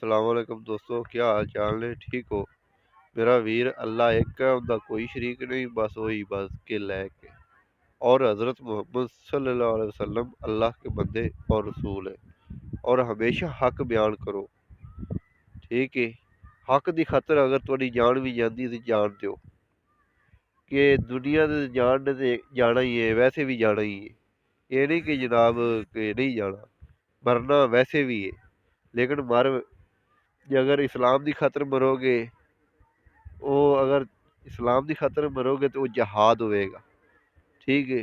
ਸਲਾਮੁਅਲੈਕੁਮ ਦੋਸਤੋ, ਕੀ ਹਾਲ ਚਾਲ ਨੇ? ਠੀਕ ਹੋ? मेरा वीर अल्लाह एक है, उनका कोई शरीक नहीं, बस वही बस के लेके। और हज़रत मोहम्मद सल्लल्लाहु अलैहि वसल्लम अल्लाह के बंदे और रसूल है। और हमेशा हक बयान करो, ठीक है। हक की खातर अगर थोड़ी जान भी जाती तो जान दो कि दुनिया से जान ने ते जाना ही है, वैसे भी जाना ही है। ये नहीं कि जनाब कि नहीं जाना, मरना वैसे भी है, लेकिन मर जे अगर इस्लाम की खातर मरोगे, वो अगर इस्लाम की खातर मरोगे तो वो जहाद होएगा, ठीक है।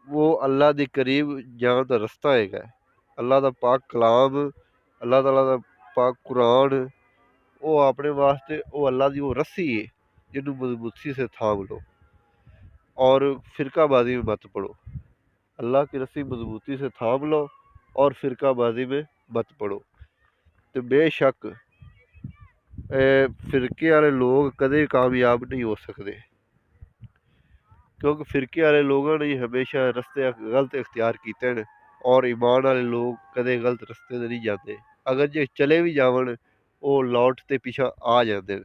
वो अल्लाह के करीब जाने का रस्ता है। अल्लाह का पाक कलाम, अल्लाह ताला का पाक कुरान, वो अपने वास्ते वो अल्लाह की वो रस्सी है जिन्हों मजबूती से थाम लो और फिरकाबाजी में मत पड़ो। अल्लाह की रस्सी मजबूती से थाम लो और फिरकाबाजी में मत पड़ो। तो बेशक फिरके वाले लोग कदे कामयाब नहीं हो सकते, क्योंकि फिरके वाले लोगों ने हमेशा रस्ते गलत इख्तियार किए हैं। और ईमान वाले लोग कदे गलत रस्ते ते नहीं जाते। अगर जे चले भी जावन, वो लौट ते पिछा आ जाते हैं,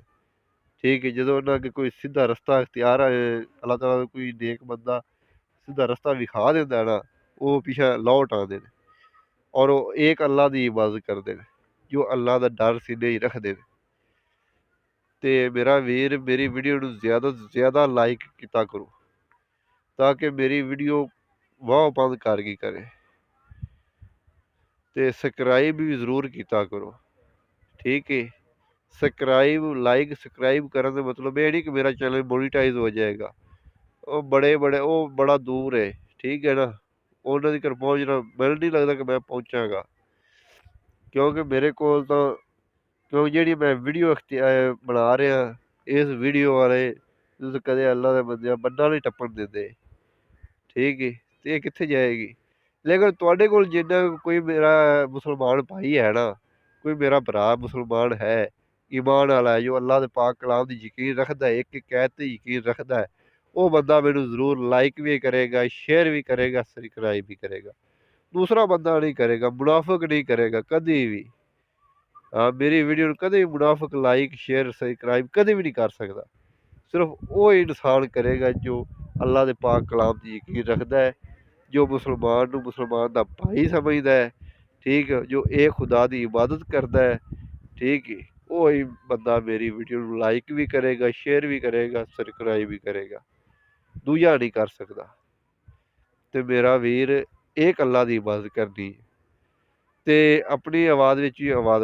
ठीक है। जो उन्होंने अगे कोई सीधा रस्ता इख्तियार अल्लाह ताला दा कोई नेक बंदा सीधा रस्ता विखा देंदा है ना, वो पिछा लौट आते हैं और वो एक अल्लाह की इबादत करते हैं, जो अल्लाह का डर सीने ही रखते हैं। तो मेरा वीर मेरी वीडियो ਨੂੰ ज़्यादा ਤੋਂ ज़्यादा लाइक किया करो, ताकि मेरी वीडियो वाह बंद कर की करे। तो सब्सक्राइब भी जरूर किया करो, ठीक है। सब्सक्राइब लाइक सब्सक्राइब करने का मतलब ये नहीं कि मेरा चैनल मोनीटाइज हो जाएगा। वो बड़े बड़े वो बड़ा दूर है, ठीक है ना। उन्होंने तक पहुँचना मैंने नहीं लगता कि मैं पहुँचागा, क्योंकि मेरे को तो क्योंकि जी मैं वीडियो बना रहा, इस वीडियो वाले तुस कदे अल्लाह के बंदे बन्ना नहीं टप्पन देंदे, ठीक है। तो ये कित्थे जाएगी। लेकिन तुहाडे कोल जिन्ना कोई मेरा मुसलमान भाई है ना, कोई मेरा भरा मुसलमान है, ईमान वाला है, जो अल्लाह के पाक कलाम दी यकीन रखदा है, एक एक आयत ते यकीन रखदा है, वो बंदा मैनू जरूर लाइक भी करेगा, शेयर भी करेगा, सब्सक्राइब भी करेगा। दूसरा बंदा नहीं करेगा, मुनाफिक नहीं करेगा कदी भी। हाँ, मेरी वीडियो नूं कदे भी मुनाफिक लाइक शेयर सब्सक्राइब कदे भी नहीं कर सकदा। सिर्फ वो इंसान करेगा जो अल्लाह के पाक कलाम दी यकीन रखदा है, जो मुसलमान नूं मुसलमान दा भाई समझदा है, ठीक है, जो एक खुदा की इबादत करता है, ठीक है। वो ही बंदा मेरी वीडियो नूं लाइक भी करेगा, शेयर भी करेगा, सब्सक्राइब भी करेगा, दूजा नहीं कर सकता। तो मेरा वीर एक अल्लाह की इबादत करनी ते अपनी आवाज़ विच ही आवाज़